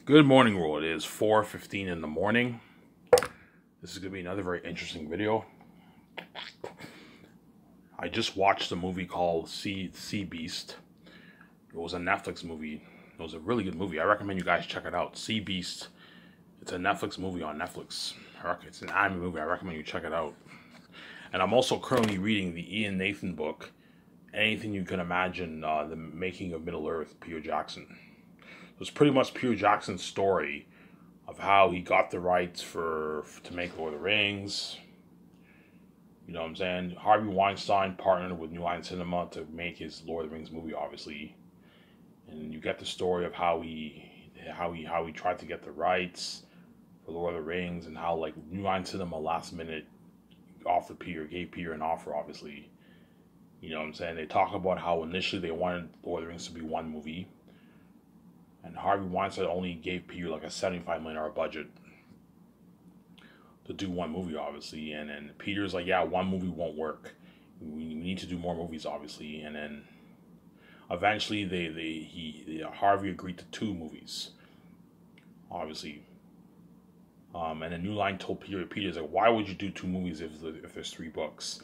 Good morning, world. It is 4:15 in the morning. This is going to be another very interesting video. I just watched a movie called Sea Beast. It was a Netflix movie. It was a really good movie. I recommend you guys check it out. Sea Beast. It's a Netflix movie on Netflix. It's an anime movie. I recommend you check it out. And I'm also currently reading the Ian Nathan book, Anything You Can Imagine, The Making of Middle-earth, Peter Jackson. It was pretty much Peter Jackson's story of how he got the rights to make Lord of the Rings. You know what I'm saying? Harvey Weinstein partnered with New Line Cinema to make his Lord of the Rings movie, obviously. And you get the story of how he tried to get the rights for Lord of the Rings, and how like New Line Cinema last minute gave Peter an offer, obviously. You know what I'm saying? They talk about how initially they wanted Lord of the Rings to be one movie. And Harvey Weinstein only gave Peter like a $75 million budget to do one movie, obviously. And then Peter's like, yeah, one movie won't work. We need to do more movies, obviously. And then eventually Harvey agreed to 2 movies, obviously. And then New Line told Peter's like, why would you do 2 movies if there's 3 books?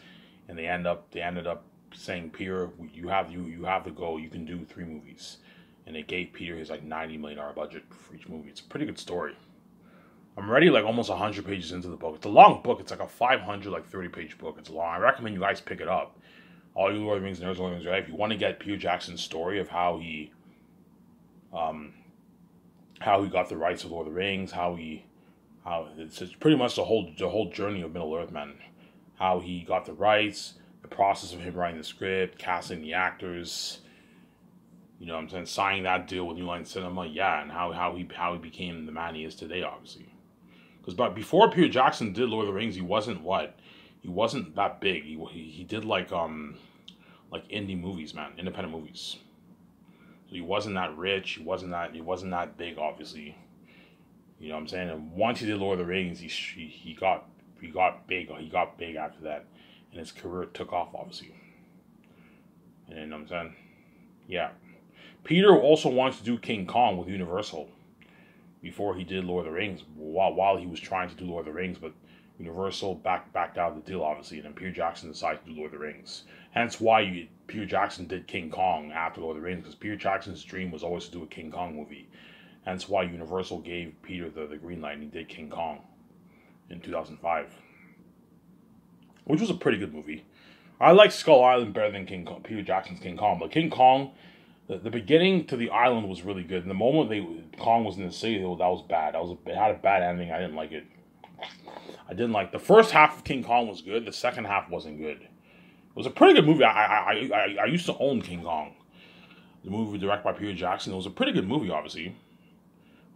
And they ended up saying, Peter, you have to go. You can do 3 movies. And they gave Peter his like $90 million budget for each movie. It's a pretty good story. I'm already like almost 100 pages into the book. It's a long book. It's like a 30-page book. It's long. I recommend you guys pick it up. All you Lord of the Rings nerds, Lord of the Rings, right? If you want to get Peter Jackson's story of how he got the rights to Lord of the Rings, it's pretty much the whole journey of Middle Earth, man. How he got the rights, the process of him writing the script, casting the actors. You know what I'm saying? Signing that deal with New Line Cinema, yeah, and how he became the man he is today, obviously. But before Peter Jackson did Lord of the Rings, he wasn't that big. He did like indie movies, man, independent movies. So he wasn't that rich. He wasn't that big, obviously. You know what I'm saying? And once he did Lord of the Rings, he got big. He got big after that, and his career took off, obviously. And you know what I'm saying? Yeah. Peter also wanted to do King Kong with Universal before he did Lord of the Rings, while he was trying to do Lord of the Rings, but Universal backed out of the deal, obviously, and then Peter Jackson decided to do Lord of the Rings. Hence why Peter Jackson did King Kong after Lord of the Rings, because Peter Jackson's dream was always to do a King Kong movie. Hence why Universal gave Peter the green light, and he did King Kong in 2005, which was a pretty good movie. I like Skull Island better than Peter Jackson's King Kong, but King Kong, the beginning to the island was really good. And the moment Kong was in the city, that was bad. It had a bad ending. I didn't like it. The first half of King Kong was good. The second half wasn't good. It was a pretty good movie. I used to own King Kong, the movie directed by Peter Jackson. It was a pretty good movie, obviously.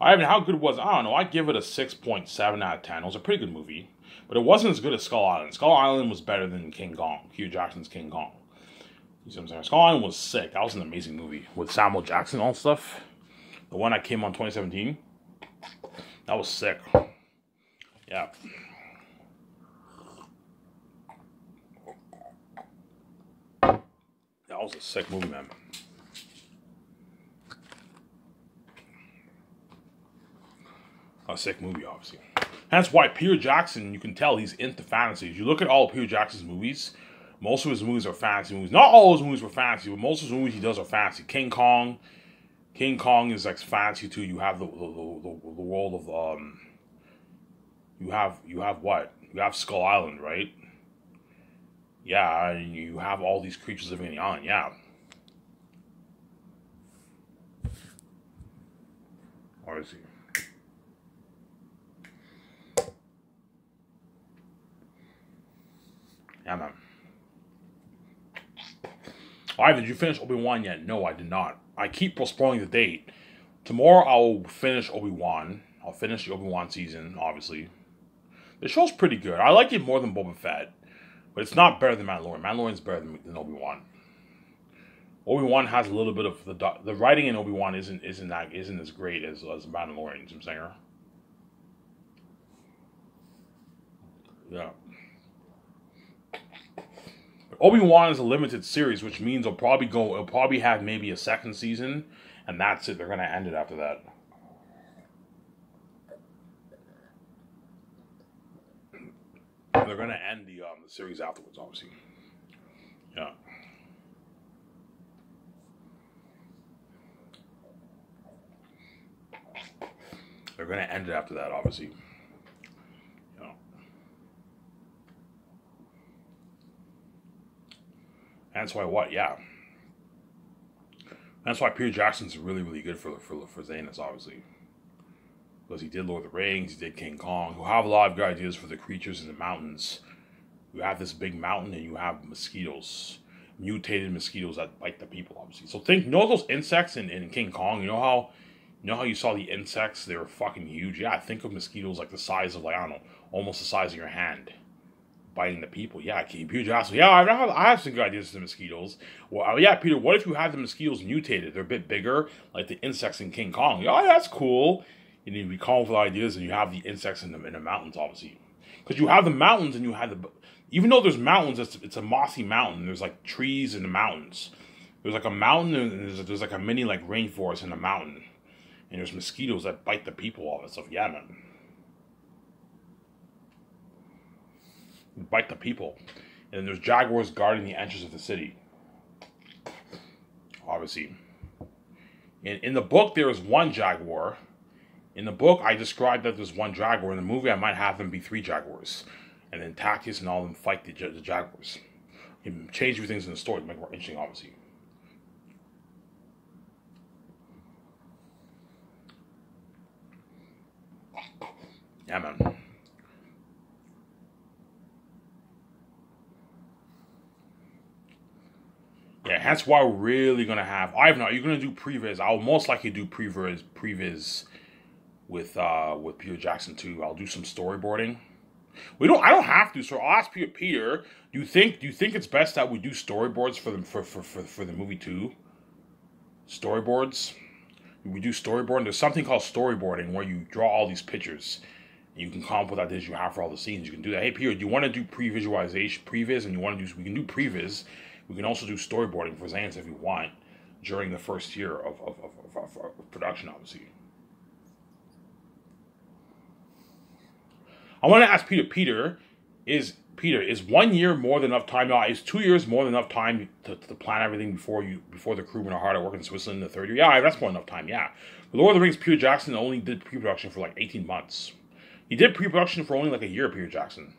How good was it? I don't know. I'd give it a 6.7 out of 10. It was a pretty good movie. But it wasn't as good as Skull Island. Skull Island was better than King Kong, Peter Jackson's King Kong. You see what I'm saying? Skull Island was sick. That was an amazing movie with Samuel Jackson and all stuff. The one that came on 2017. That was sick. Yeah. That was a sick movie, man. A sick movie, obviously. That's why Peter Jackson, you can tell he's into fantasies. You look at all of Peter Jackson's movies, most of his movies are fantasy movies. Not all his movies were fantasy, but most of his movies he does are fantasy. King Kong is like fantasy too. You have the world of you have what? You have Skull Island, right? Yeah, and you have all these creatures living on the island. Yeah. Obviously. Yeah, man. Alright, did you finish Obi-Wan yet? No, I did not. I keep postponing the date. Tomorrow I'll finish Obi-Wan. I'll finish the Obi-Wan season, obviously. The show's pretty good. I like it more than Boba Fett. But it's not better than Mandalorian. Mandalorian's better than Obi-Wan. Obi-Wan has a little bit of... The writing in Obi-Wan isn't as great as Mandalorian. You know what I'm saying? Yeah. Obi-Wan is a limited series, which means it'll probably have maybe a second season, and that's it. They're gonna end it after that. they're gonna end the series afterwards, obviously. Yeah. They're gonna end it after that, obviously. Yeah. That's why what? Yeah. That's why Peter Jackson's really, really good for Zanus, obviously. Because he did Lord of the Rings, he did King Kong. You have a lot of good ideas for the creatures in the mountains. You have this big mountain and you have mosquitoes. Mutated mosquitoes that bite the people, obviously. So think, you know those insects in King Kong? You know how you saw the insects? They were fucking huge. Yeah, think of mosquitoes like the size of, like, I don't know, almost the size of your hand. Biting the people. Yeah, Peter Jackson. Yeah, I have some good ideas for the mosquitoes. Well, yeah, Peter, what if you have the mosquitoes mutated? They're a bit bigger, like the insects in King Kong. Yeah, that's cool. And you be calm with ideas, and you have the insects in the mountains, obviously. Because you have the mountains, and you have the... Even though there's mountains, it's a mossy mountain. There's, like, trees in the mountains. There's, like, a mountain, and there's like, a mini, like, rainforest in the mountain. And there's mosquitoes that bite the people, all that stuff. Yeah, man. Bite the people. And then there's jaguars guarding the entrance of the city. Obviously. In the book, there is one jaguar. In the book, I described that there's one jaguar. In the movie, I might have them be 3 jaguars. And then Tactius and all of them fight the jaguars. And change a few things in the story to make it more interesting, obviously. Yeah, man. Yeah, that's why we're really gonna have. You're gonna do previs. I'll most likely do previs with Peter Jackson too. I'll do some storyboarding. I don't have to. So I'll ask Peter. Do you think it's best that we do storyboards for the movie too? Storyboards. We do storyboarding. There's something called storyboarding where you draw all these pictures. And you can come up with ideas you have for all the scenes. You can do that. Hey Peter, do you want to do previs, and we can do previs. We can also do storyboarding for Zanus if you want during the first year of production, obviously. I want to ask Peter, is 1 year more than enough time? Is 2 years more than enough time to plan everything before the crewmen are hard at work in Switzerland in the third year? Yeah, that's more than enough time, yeah. But Lord of the Rings, Peter Jackson only did pre-production for like 18 months. He did pre-production for only like a year, Peter Jackson.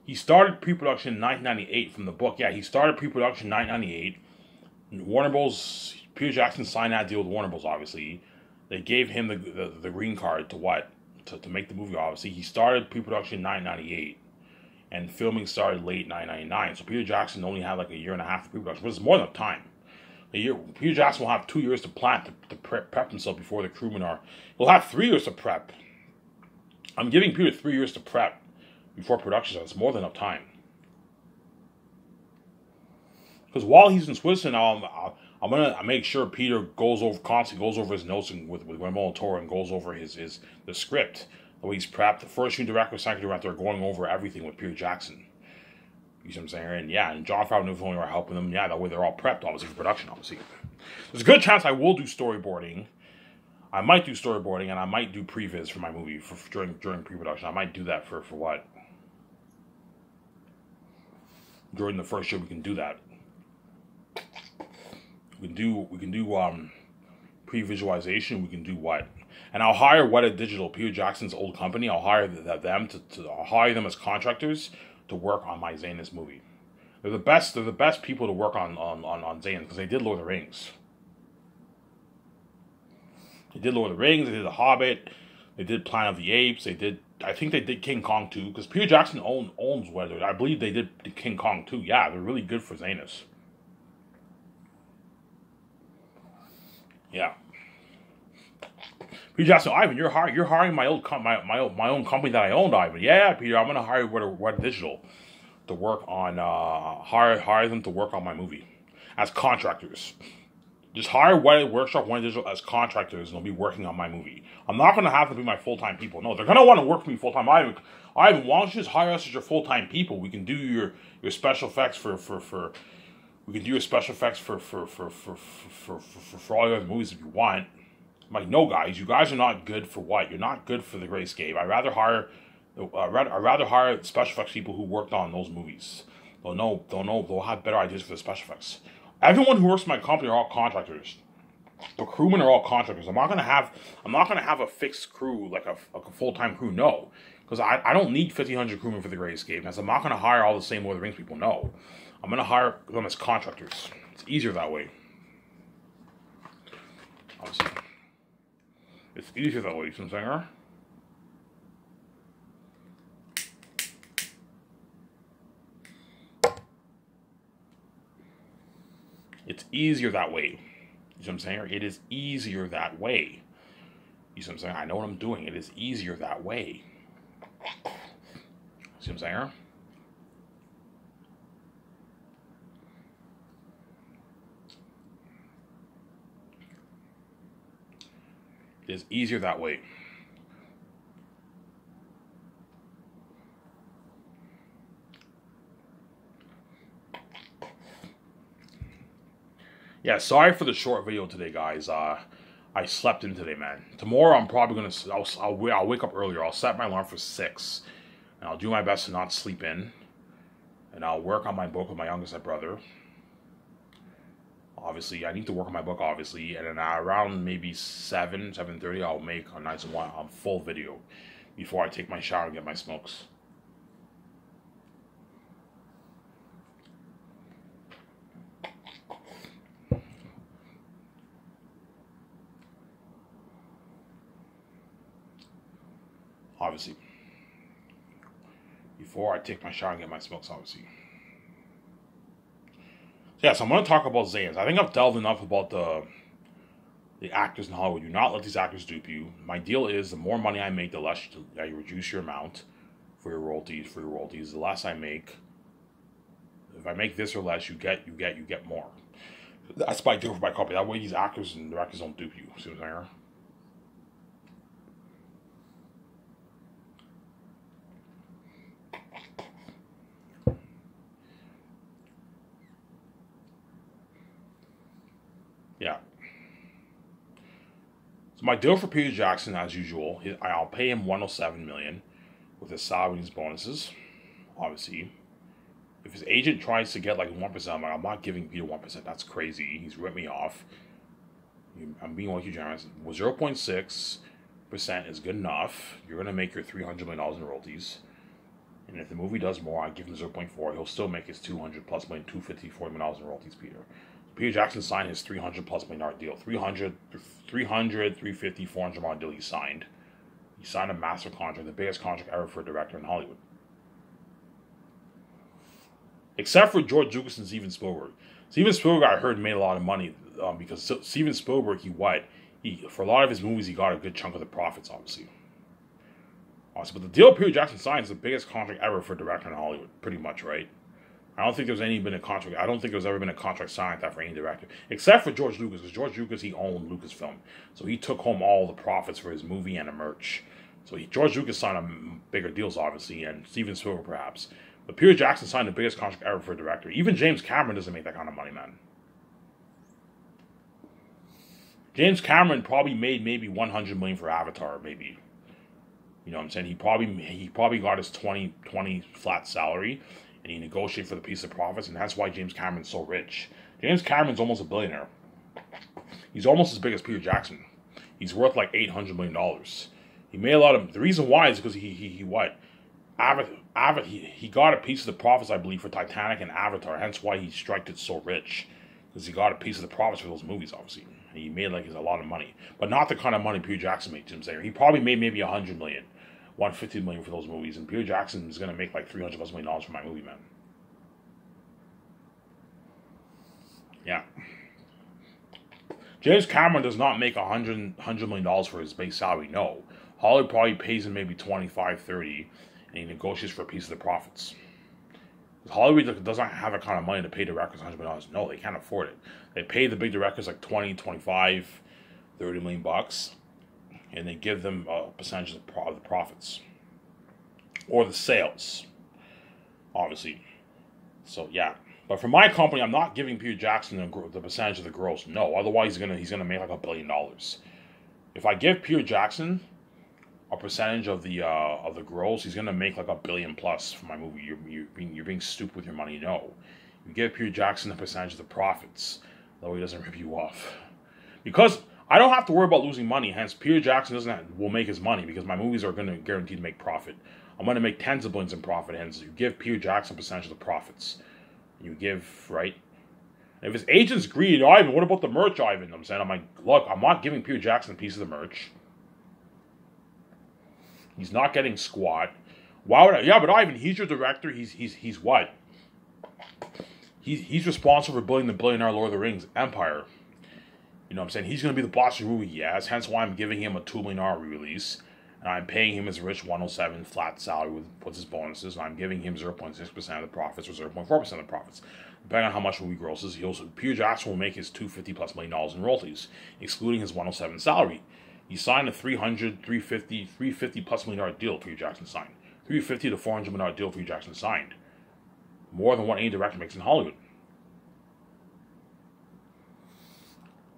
He started pre-production in 1998 from the book. Yeah, he started pre-production in 1998. Warner Bros. Peter Jackson signed that deal with Warner Bros. Obviously, they gave him the green card to make the movie. Obviously, he started pre-production in 1998, and filming started late 1999. So Peter Jackson only had like a year and a half of pre-production, but it's more than enough time. Peter Jackson will have 2 years to plan to prep himself before the crewmen are. He'll have 3 years to prep. I'm giving Peter 3 years to prep before production, so it's more than enough time. Because while he's in Switzerland, I'm gonna make sure Peter constantly goes over his notes with Guillermo del Toro and goes over the script. The way he's prepped. The first new director, second director are going over everything with Peter Jackson. You see what I'm saying? And yeah, and Jon Favreau and Filoni are helping them. Yeah, that way they're all prepped, obviously, for production, obviously. There's a good chance I will do storyboarding. I might do storyboarding, and I might do previs for my movie during pre-production. I might do that for what? During the first year, we can do that. We can do pre-visualization. We can do what? And I'll hire Weta Digital, Peter Jackson's old company. I'll hire them I'll hire them as contractors to work on my Zanus movie. They're the best people to work on Zanus because they did Lord of the Rings. They did Lord of the Rings. They did The Hobbit. They did Planet of the Apes. I think they did King Kong too, because Peter Jackson owns Weta. I believe they did King Kong too. Yeah, they're really good for Zanus. Yeah. Peter Jackson, Ivan, you're hiring my own company that I owned, Ivan. Yeah, Peter, I'm gonna hire Weta Digital to work on hire them to work on my movie as contractors. Just hire Weta Digital as contractors, and they'll be working on my movie. I'm not gonna have them be my full-time people. No, they're gonna want to work for me full-time. Ivan, why don't you just hire us as your full-time people? We can do your special effects for we can do your special effects for all your other movies if you want. I'm like, no, guys, you guys are not good for what? You're not good for the Great Escape. I'd rather hire special effects people who worked on those movies. They'll have better ideas for the special effects. Everyone who works in my company are all contractors. The crewmen are all contractors. I'm not gonna have a fixed crew like a full-time crew. No, because I don't need 1,500 crewmen for the Great Escape. Because I'm not gonna hire all the same Lord of the Rings people. No, I'm gonna hire them as contractors. It's easier that way. Obviously, it's easier that way. You know what I'm saying? It's easier that way. You know what I'm saying? It is easier that way. You see what I'm saying? I know what I'm doing. It is easier that way. See what I'm saying? It is easier that way. Yeah, sorry for the short video today, guys. I slept in today, man. Tomorrow, I'm probably gonna. I'll wake up earlier. I'll set my alarm for 6, and I'll do my best to not sleep in. And I'll work on my book with my youngest brother. Obviously, I need to work on my book, obviously, and then around maybe 7:30, I'll make a nice full video before I take my shower and get my smokes. Obviously, before I take my shower and get my smokes, obviously. Yeah, so I'm going to talk about Zayans. I think I've delved enough about the actors in Hollywood. Do not let these actors dupe you. My deal is the more money I make, the less you reduce your amount for your royalties. The less I make, if I make this or less, you get more. That's my deal for my company. That way, these actors and directors don't dupe you. See what I'm saying? Yeah. So my deal for Peter Jackson, as usual, I'll pay him $107 million with his salary and his bonuses. Obviously, if his agent tries to get like 1%, I'm like, I'm not giving Peter 1%. That's crazy. He's ripped me off. I'm being way too generous. Well, 0.6% is good enough. You're gonna make your $300 million in royalties. And if the movie does more, I give him 0.4. He'll still make his $200+ million, $250, $40 million in royalties, Peter. Peter Jackson signed his $300+ million deal. 350, $400 million deal he signed. He signed a massive contract, the biggest contract ever for a director in Hollywood. Except for George Lucas and Steven Spielberg. Steven Spielberg, I heard, made a lot of money because Steven Spielberg, for a lot of his movies, he got a good chunk of the profits, obviously. But the deal Peter Jackson signed is the biggest contract ever for a director in Hollywood, pretty much, right? I don't think there's ever been a contract signed like that for any director, except for George Lucas, because George Lucas, he owned Lucasfilm, so he took home all the profits for his movie and the merch. So George Lucas signed bigger deals, obviously, and Steven Spielberg perhaps. But Peter Jackson signed the biggest contract ever for a director. Even James Cameron doesn't make that kind of money, man. James Cameron probably made maybe $100 million for Avatar, maybe. You know what I'm saying? He probably got his 20 flat salary, and he negotiated for the piece of profits, and that's why James Cameron's so rich. James Cameron's almost a billionaire. He's almost as big as Peter Jackson. He's worth like $800 million. He made a lot of. The reason why is because he got a piece of the profits, I believe, for Titanic and Avatar. Hence why he struck it so rich, because he got a piece of the profits for those movies, obviously. And he made like a lot of money, but not the kind of money Peter Jackson made. Jim Sayer. He probably made maybe $100 million. $150 million for those movies, and Peter Jackson is going to make like $300+ million for my movie, man. Yeah. James Cameron does not make $100 million for his base salary. No. Hollywood probably pays him maybe 25, 30, and he negotiates for a piece of the profits. Hollywood doesn't have a kind of money to pay directors $100 million. No, they can't afford it. They pay the big directors like 20, 25, $30 million bucks. And they give them a percentage of the profits. Or the sales. Obviously. So, yeah. But for my company, I'm not giving Peter Jackson the percentage of the gross. No, otherwise he's gonna make like $1 billion. if I give Peter Jackson a percentage of the gross, he's gonna make like $1 billion plus for my movie. You're being stupid with your money. No, you give Peter Jackson a percentage of the profits. That way he doesn't rip you off. Because I don't have to worry about losing money. Hence, Peter Jackson will make his money because my movies are gonna guarantee to make profit. I'm gonna make tens of billions in profit. Hence, you give Peter Jackson a percentage of the profits. You give, right? If his agent's greedy, Ivan, what about the merch, Ivan? I'm saying, I'm like, look, I'm not giving Peter Jackson a piece of the merch. He's not getting squat. Why would I? Yeah, but Ivan, he's your director. He's what? He's responsible for building the billionaire Lord of the Rings empire. You know what I'm saying? He's going to be the boss of the movie, yes. Hence why I'm giving him a $2 million release. And I'm paying him his rich 107 flat salary with his bonuses. And I'm giving him 0.6% of the profits or 0.4% of the profits. Depending on how much movie grosses, Peter Jackson will make his $250 plus million in royalties, excluding his 107 salary. He signed a $350 plus million deal Peter Jackson signed. $350 to $400 million deal Peter Jackson signed. More than what any director makes in Hollywood.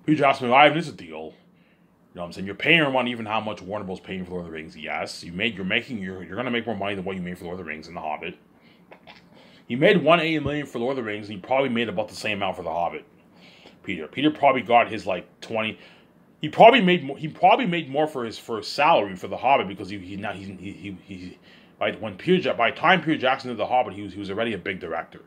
Peter Jackson, Ivan, is a deal. You know what I'm saying? You're paying your money even how much Warner Bros. Paying for Lord of the Rings. Yes, you're gonna make more money than what you made for Lord of the Rings and The Hobbit. He made $180 million for Lord of the Rings, and he probably made about the same amount for The Hobbit. Peter probably got his like 20. He probably made more for his salary for The Hobbit because by the time Peter Jackson did The Hobbit, he was already a big director.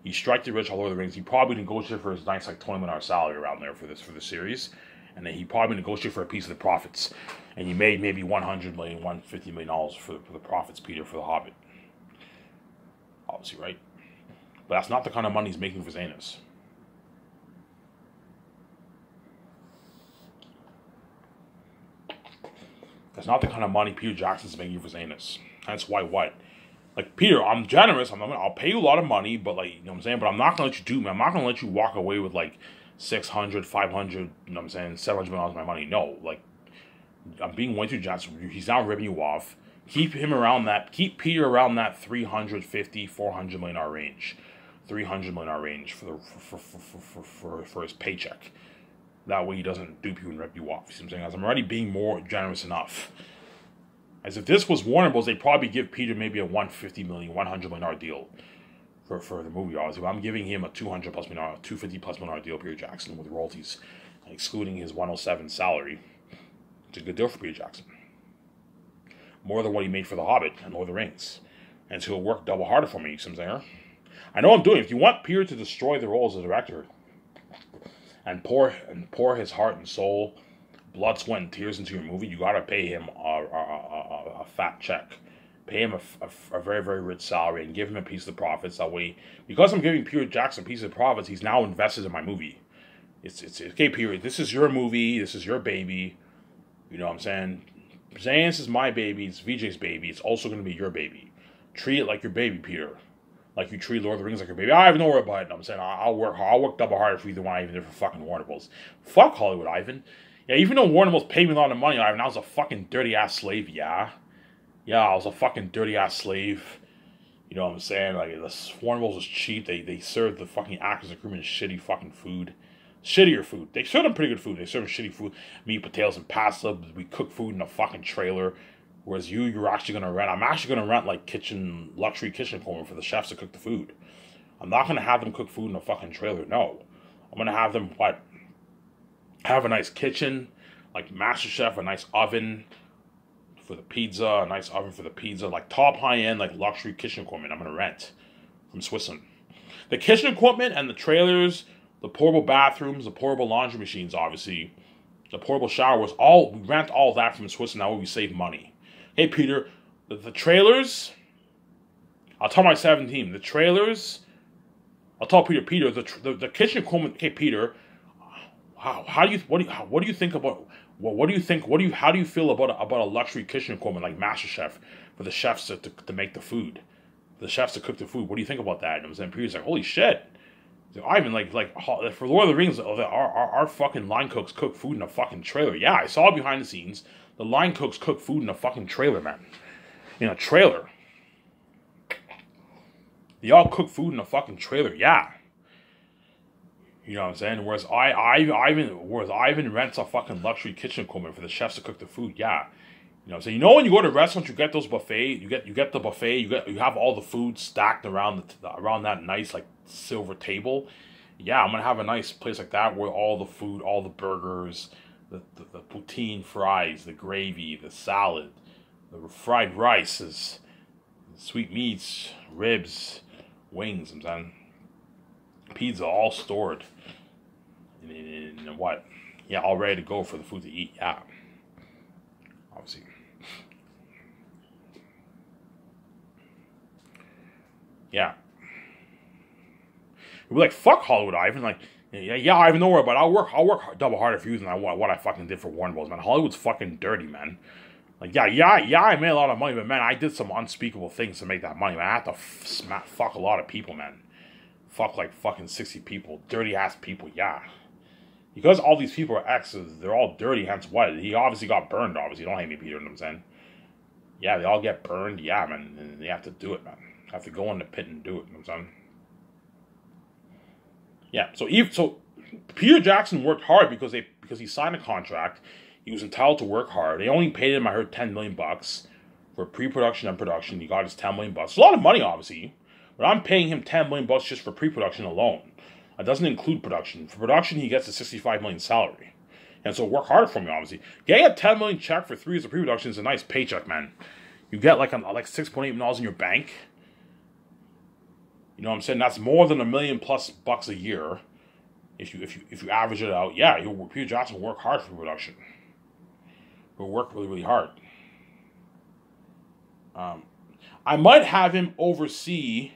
He struck the rich all over the rings. He probably negotiated for his nice like $20 million salary around there for the series, and then he probably negotiated for a piece of the profits, and he made maybe $100 million, $150 million for the profits, Peter, for The Hobbit. Obviously, right? But that's not the kind of money he's making for Zanus. That's not the kind of money Peter Jackson's making for Zanus. That's why what? Like, Peter, I'm generous. I'll pay you a lot of money, but like, you know what I'm saying? But I'm not going to let you do, man. I'm not going to let you walk away with like 600, 500, you know what I'm saying, $700 million of my money. No, like, I'm being way too generous. He's not ripping you off. Keep Peter around that $350, $400 million range. $300 million range for his paycheck. That way he doesn't dupe you and rip you off. You see what I'm saying? As I'm already being more generous enough. As if this was Warner Bros., they'd probably give Peter maybe a $150 million, $100 million deal for the movie. Obviously, but I'm giving him a $200 plus million, $250 plus million deal, Peter Jackson, with royalties, excluding his 107 salary. It's a good deal for Peter Jackson. More than what he made for The Hobbit and Lord of the Rings. And so he'll work double harder for me, you see what I'm saying? I know I'm doing it. If you want Peter to destroy the role as a director and pour his heart and soul, blood, sweat, and tears into your movie, you gotta pay him a fat check. Pay him a very, very rich salary and give him a piece of the profits. That way, because I'm giving Peter Jackson a piece of the profits, he's now invested in my movie. It's okay, Peter. This is your movie. This is your baby. You know what I'm saying? Zanus is my baby. It's VJ's baby. It's also going to be your baby. Treat it like your baby, Peter. Like you treat Lord of the Rings like your baby. I have no worry about it. I'm saying I'll work double harder for either one, even if for fucking Warner Bros. Fuck Hollywood, Ivan. Yeah, even though Warner Bros. Paid me a lot of money, Ivan, I was a fucking dirty ass slave. Yeah, I was a fucking dirty ass slave. You know what I'm saying? Like, Warner Bros. Was cheap. They served the fucking actors and crewmen shitty fucking food. Shittier food. They served them pretty good food. They served them shitty food. Meat, potatoes, and pasta. We cook food in a fucking trailer. Whereas you're actually going to rent. I'm actually going to rent, like, luxury kitchen equipment for the chefs to cook the food. I'm not going to have them cook food in a fucking trailer. No. I'm going to have them, have a nice kitchen, like MasterChef, a nice oven for the pizza, a nice oven for the pizza, like top high-end, like luxury kitchen equipment I'm going to rent from Switzerland. The kitchen equipment and the trailers, the portable bathrooms, the portable laundry machines, obviously, the portable showers, we rent all that from Switzerland. That way we save money. Hey, Peter, the trailers, I'll tell my 17, the trailers, I'll tell Peter, the kitchen equipment, hey, Peter, how do you think about, how do you feel about a luxury kitchen equipment like MasterChef for the chefs to make the food, the chefs to cook the food? What do you think about that? And I was Peter's like, holy shit. Ivan, like for Lord of the Rings, our fucking line cooks cook food in a fucking trailer. Yeah, I saw behind the scenes. The line cooks cook food in a fucking trailer, man. In a trailer. They all cook food in a fucking trailer, yeah. You know what I'm saying? Whereas Ivan rents a fucking luxury kitchen equipment for the chefs to cook the food. Yeah. You know, so when you go to restaurants, you get those buffet, you get the buffet, you have all the food stacked around around that nice like silver table. Yeah, I'm gonna have a nice place like that where all the food, all the burgers, the poutine fries, the gravy, the salad, the fried rices, sweet meats, ribs, wings. I'm saying pizza, all stored in what? Yeah, all ready to go for the food to eat. Yeah, obviously. Yeah. We're like, fuck Hollywood, Ivan. Like, yeah, Ivan, don't worry about it. I'll work double harder for you than what I fucking did for Warner Bros. Man, Hollywood's fucking dirty, man. Like, yeah, I made a lot of money, but man, I did some unspeakable things to make that money, man. I had to fuck a lot of people, man. Fuck like fucking 60 people, dirty ass people. Yeah. Because all these people are exes, they're all dirty. Hence what? He obviously got burned. Obviously, don't hate me, Peter. You know what I'm saying? Yeah, they all get burned. Yeah, man, and they have to do it, man. Have to go in the pit and do it. You know what I'm saying? Yeah. So Peter Jackson worked hard because he signed a contract. He was entitled to work hard. They only paid him, I heard, $10 million for pre-production and production. He got his $10 million. It's a lot of money, obviously, but I'm paying him $10 million just for pre-production alone. That doesn't include production. For production, he gets a $65 million salary. And so work harder for me, obviously. Getting a $10 million check for 3 years of pre-production is a nice paycheck, man. You get like $6.8 million in your bank. You know what I'm saying? That's more than $1 million plus a year. If you average it out, yeah, Peter Jackson will work hard for production. He'll work really, really hard. I might have him oversee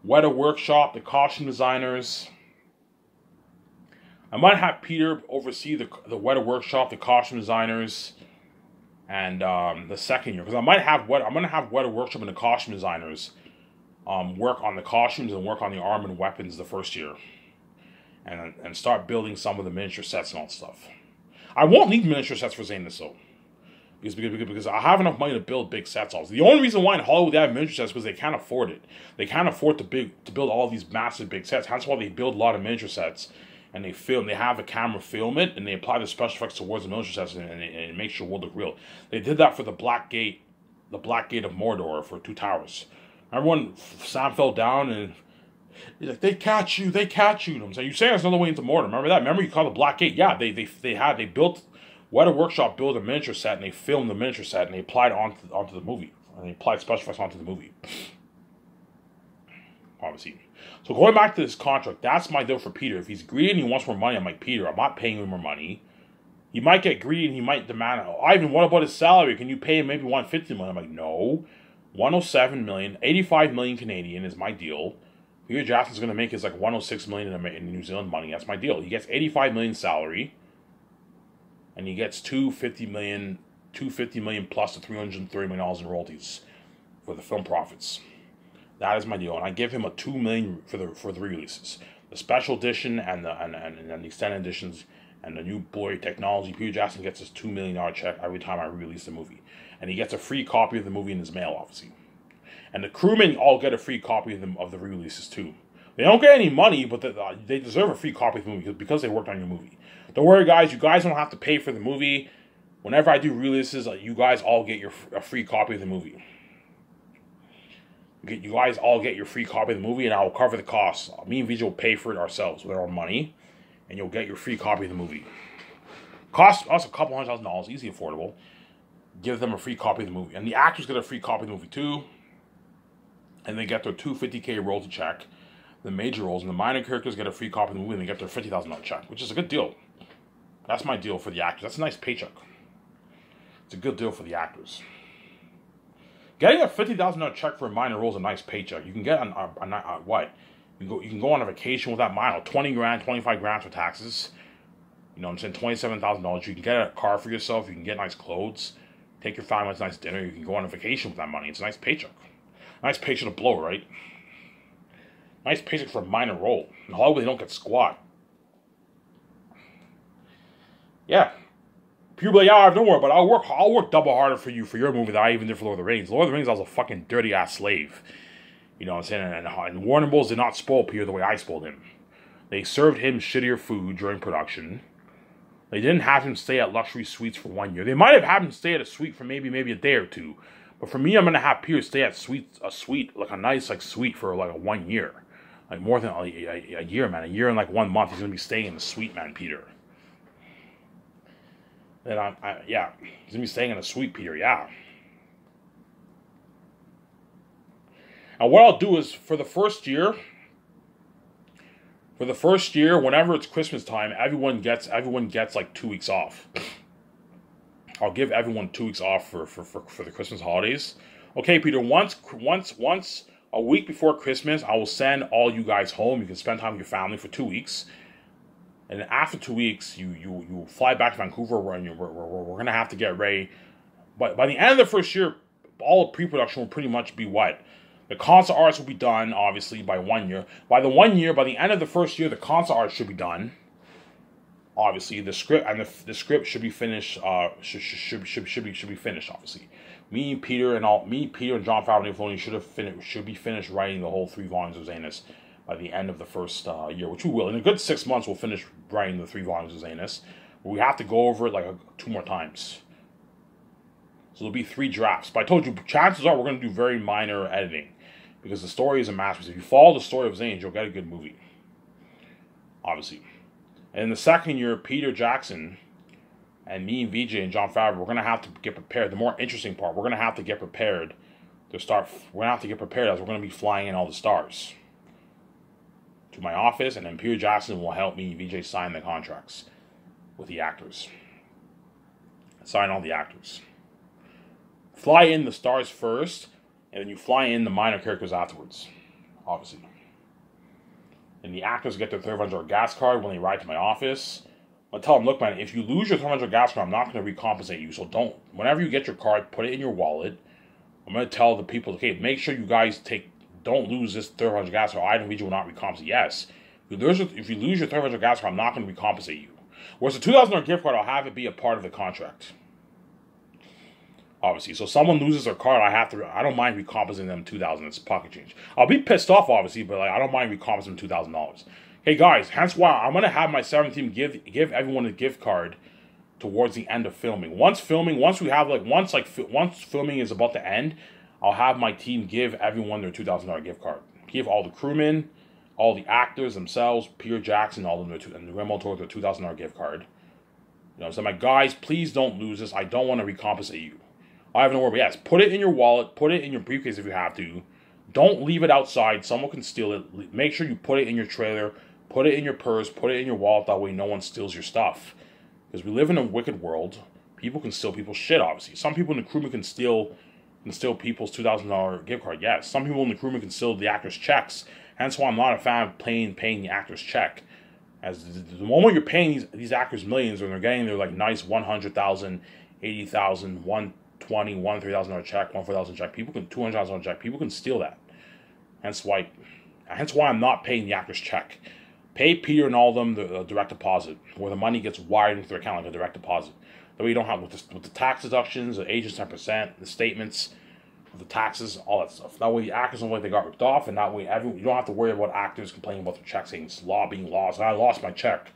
Weta Workshop, the costume designers. I might have Peter oversee the Weta Workshop, the costume designers, and the second year, because I'm gonna have Weta Workshop and the costume designers work on the costumes and work on the arm and weapons the first year, and start building some of the miniature sets and all that stuff. I won't need miniature sets for Zanus though, because I have enough money to build big sets. Also, the only reason why in Hollywood they have miniature sets is because they can't afford it. They can't afford to build all these massive big sets. That's why they build a lot of miniature sets. And they have a camera film it, and they apply the special effects towards the miniature sets, and it makes your world look real. They did that for the Black Gate of Mordor for Two Towers. Remember when Sam fell down and he's like, they catch you. You know what I'm saying? You're saying there's another way into Mordor. Remember that? Remember you called the Black Gate? Yeah, they built Weta Workshop built a miniature set, and they filmed the miniature set, and they applied onto the movie, and they applied special effects onto the movie. Obviously. So going back to this contract, that's my deal for Peter. If he's greedy and he wants more money, I'm like, Peter, I'm not paying him more money. He might get greedy and he might demand, Ivan, what about his salary? Can you pay him maybe $150 million? I'm like, no. $107 million, 85 million Canadian is my deal. Peter Jackson's going to make his like $106 million in New Zealand money. That's my deal. He gets 85 million salary, and he gets $250 million plus the $330 million in royalties for the film profits. That is my deal, and I give him a $2 million for the re-releases, the special edition and the extended editions, and the new Blu-ray technology. Peter Jackson gets his $2 million check every time I re-release the movie, and he gets a free copy of the movie in his mail, obviously. And the crewmen all get a free copy of the re-releases too. They don't get any money, but they deserve a free copy of the movie because they worked on your movie. Don't worry, guys. You guys don't have to pay for the movie. Whenever I do releases, you guys all get a free copy of the movie. You guys all get your free copy of the movie, and I will cover the costs. Me and Vijay will pay for it ourselves with our own money, and you'll get your free copy of the movie. Costs us a couple $100,000, easy, affordable. Give them a free copy of the movie, and the actors get a free copy of the movie too. And they get their $250K royalty check. The major roles and the minor characters get a free copy of the movie, and they get their $50,000 check, which is a good deal. That's my deal for the actors. That's a nice paycheck. It's a good deal for the actors. Getting a $50,000 check for a minor role is a nice paycheck. You can get what? You can go on a vacation with that mile. $20 grand, $25 grand for taxes. You know what I'm saying? $27,000. You can get a car for yourself. You can get nice clothes. Take your family to a nice dinner. You can go on a vacation with that money. It's a nice paycheck. Nice paycheck to blow, right? Nice paycheck for a minor role. In Hollywood, they don't get squat. Yeah. People be like, yeah, don't worry, but I'll work double harder for you for your movie than I even did for Lord of the Rings. Lord of the Rings, I was a fucking dirty ass slave. You know what I'm saying? And Warner Bros. Did not spoil Peter the way I spoiled him. They served him shittier food during production. They didn't have him stay at luxury suites for 1 year. They might have had him stay at a suite for maybe a day or two. But for me, I'm gonna have Peter stay at a suite, like a nice suite for like a 1 year. Like more than a year, man. A year and like 1 month, he's gonna be staying in the suite, man, Peter. And yeah, he's gonna be staying in a suite, Peter, yeah. And what I'll do is for the first year, whenever it's Christmas time, everyone gets like 2 weeks off. I'll give everyone 2 weeks off for the Christmas holidays. Okay, Peter, once a week before Christmas, I will send all you guys home. You can spend time with your family for 2 weeks. And then after 2 weeks, you fly back to Vancouver, we're going to have to get ready. But by the end of the first year, all of pre-production will pretty much be what? The concept arts will be done, obviously, by 1 year. By the end of the first year, the concept art should be done. Obviously, the script should be finished. Should be finished. Obviously, me, Peter, and Jon Favreau should be finished writing the whole 3 volumes of Zanus by the end of the first year, which we will. In a good 6 months, we'll finish writing the 3 volumes of Zanus. But we have to go over it like 2 more times. So there'll be 3 drafts. But I told you, chances are we're going to do very minor editing because the story is a masterpiece. If you follow the story of Zanes, you'll get a good movie. Obviously. And in the second year, Peter Jackson and me, VJ, and Jon Favreau, we're going to have to get prepared. The more interesting part, we're going to have to get prepared to start. We're going to have to get prepared as we're going to be flying in all the stars to my office, and then Peter Jackson will help me, VJ, sign the contracts with the actors. Sign all the actors. Fly in the stars first, and then you fly in the minor characters afterwards, obviously. And the actors get their $300 gas card when they ride to my office. I'll tell them, look, man, if you lose your $300 gas card, I'm not going to recompensate you. So whenever you get your card, put it in your wallet. I'm going to tell the people, okay, make sure you guys don't lose this $300 gas card. I and VJ will not recompensate. Yes, if you lose your $300 gas card, I'm not going to recompensate you. Whereas the $2,000 gift card, I'll have it be a part of the contract. Obviously, so someone loses their card, I don't mind recompensating them $2,000. It's pocket change. I'll be pissed off, obviously, but I don't mind recompensating them $2,000. Hey guys, hence why I'm gonna have my 7th team give everyone a gift card towards the end of filming. Once filming is about to end, I'll have my team give everyone their $2,000 gift card. Give all the crewmen, all the actors themselves, Peter Jackson, all of them, and Remo Torres their $2,000 gift card. You know, so my guys, please don't lose this. I don't want to recompensate you. I have no worry, but yes, put it in your wallet, put it in your briefcase if you have to. Don't leave it outside. Someone can steal it. Make sure you put it in your trailer, put it in your purse, put it in your wallet. That way no one steals your stuff. Because we live in a wicked world. People can steal people's shit, obviously. Some people in the crewman can steal people's $2,000 gift card. Yes, some people in the crewman can steal the actor's checks. Hence why I'm not a fan of paying the actor's check. As the moment you're paying these actors millions and they're getting their like nice $100,000, $80,000, $120,000, $3,000 check, $4,000 check, people can $200,000 check, people can steal that. Hence why I'm not paying the actor's check. Pay Peter and all of them the direct deposit, where the money gets wired into their account like a direct deposit. That way you don't have with the tax deductions, the agent's 10%, the statements, the taxes, all that stuff. That way the actors don't feel like they got ripped off, and that way you don't have to worry about actors complaining about their check saying it's being lost. I lost my check.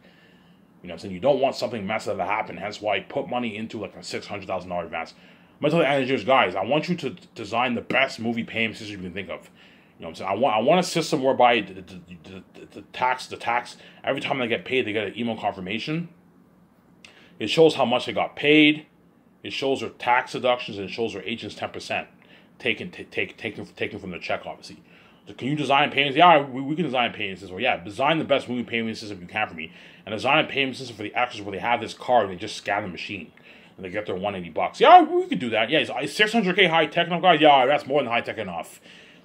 You know what I'm saying? You don't want something messy to happen. Hence why put money into like a $600,000 advance. I'm gonna tell the engineers, guys, I want you to design the best movie payment system you can think of. You know what I'm saying? I want a system whereby the tax every time they get paid, they get an email confirmation. It shows how much they got paid. It shows their tax deductions, and it shows their agent's 10% taken from their check, obviously. So can you design payments? Yeah, we can design payment system. Yeah, design the best movie payment system you can for me, and design a payment system for the actors where they have this card and they just scan the machine and they get their $180. Yeah, we could do that. Yeah, is 600K high tech enough, guys? Yeah, that's more than high tech enough.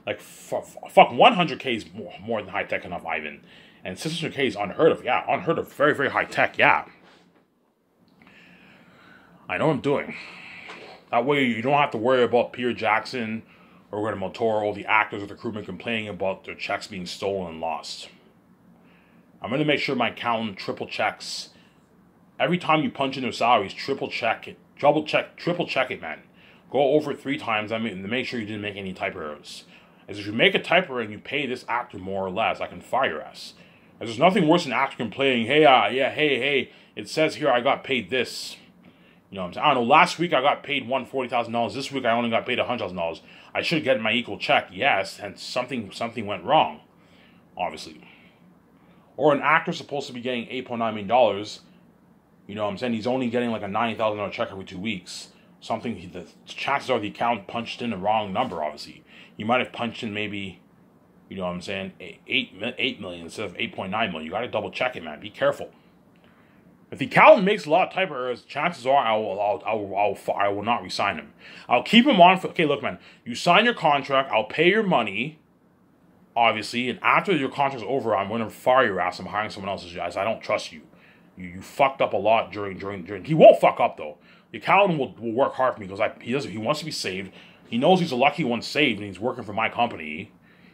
Like, fuck, 100K is more than high-tech enough, Ivan. And 600K is unheard of. Yeah, unheard of. Very, very high-tech, yeah. I know what I'm doing. That way you don't have to worry about Peter Jackson or Remo Torres, the actors or the crewmen complaining about their checks being stolen and lost. I'm going to make sure my accountant triple checks. Every time you punch in their salaries, triple check it. Triple check it, man. Go over it 3 times to make sure you didn't make any type errors. As if you make a type error and you pay this actor more or less, I can fire your ass. There's nothing worse than an actor complaining, hey, hey, it says here I got paid this. You know what I'm saying? I don't know, last week I got paid $140,000. This week I only got paid $100,000. I should get my equal check, yes, and something went wrong, obviously. Or an actor's supposed to be getting $8.9 million. You know what I'm saying? He's only getting like a $90,000 check every 2 weeks. The chances are the account punched in the wrong number, obviously. You might have punched in maybe, you know what I'm saying, 8 million instead of 8.9 million. You got to double check it, man. Be careful. If the accountant makes a lot of type errors, chances are I will not resign him. I'll keep him on for, okay, look, man, you sign your contract, I'll pay your money, obviously, and after your contract's over, I'm going to fire your ass. I'm hiring someone else's ass. I don't trust you. You fucked up a lot during. He won't fuck up though. The accountant will work hard for me because he wants to be saved. He knows he's a lucky one saved, and he's working for my company.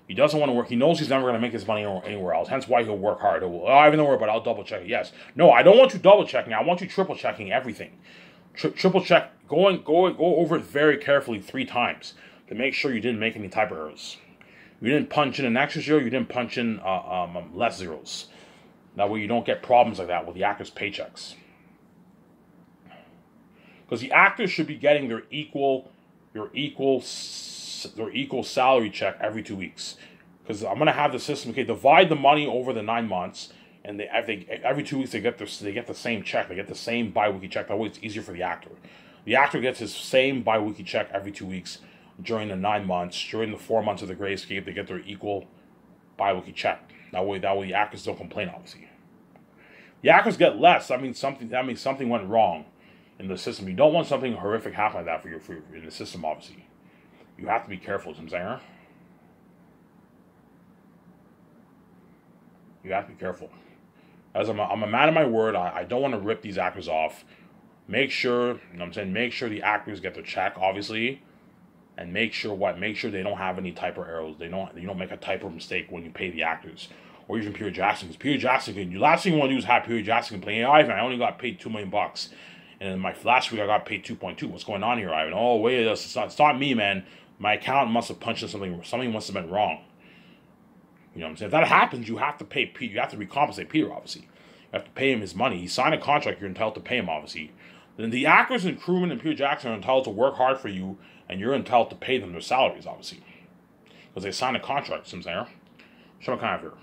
He doesn't want to work. He knows he's never going to make his money anywhere else. Hence why he'll work hard. I have no worry, but I'll double check it. Yes. No, I don't want you double checking. I want you triple checking everything. Triple check. Go over it very carefully 3 times to make sure you didn't make any type of errors. You didn't punch in an extra 0. You didn't punch in less zeros. That way you don't get problems like that with the actors' paychecks. Because the actors should be getting their equal salary check every 2 weeks. Because I'm gonna have the system. Okay, divide the money over the 9 months, and every 2 weeks they get the same check. They get the same bi-weekly check. That way it's easier for the actor. The actor gets his same bi-weekly check every 2 weeks during the 9 months. During the 4 months of the Gray Escape, they get their equal bi-weekly check. That way the actors don't complain. Obviously, the actors get less. That means something went wrong in the system. You don't want something horrific happen like that for in the system. Obviously, you have to be careful. You know, you have to be careful. As I'm a man of my word. I don't want to rip these actors off. Make sure, you know what I'm saying. Make sure the actors get their check, obviously, and make sure they don't have any typo errors. You don't make a typo mistake when you pay the actors. Or even Peter Jackson. Because Peter Jackson, the last thing you want to do is have Peter Jackson complain, hey, Ivan, I only got paid $2 million. And then last week I got paid 2.2. What's going on here, Ivan? Oh, wait, it's not me, man. My accountant must have punched in something. Something must have been wrong. You know what I'm saying? If that happens, you have to pay Peter. You have to recompensate Peter, obviously. You have to pay him his money. He signed a contract. You're entitled to pay him, obviously. Then the actors and crewmen and Peter Jackson are entitled to work hard for you, and you're entitled to pay them their salaries, obviously. Because they signed a contract, you know what I'm saying? Show me kind of here.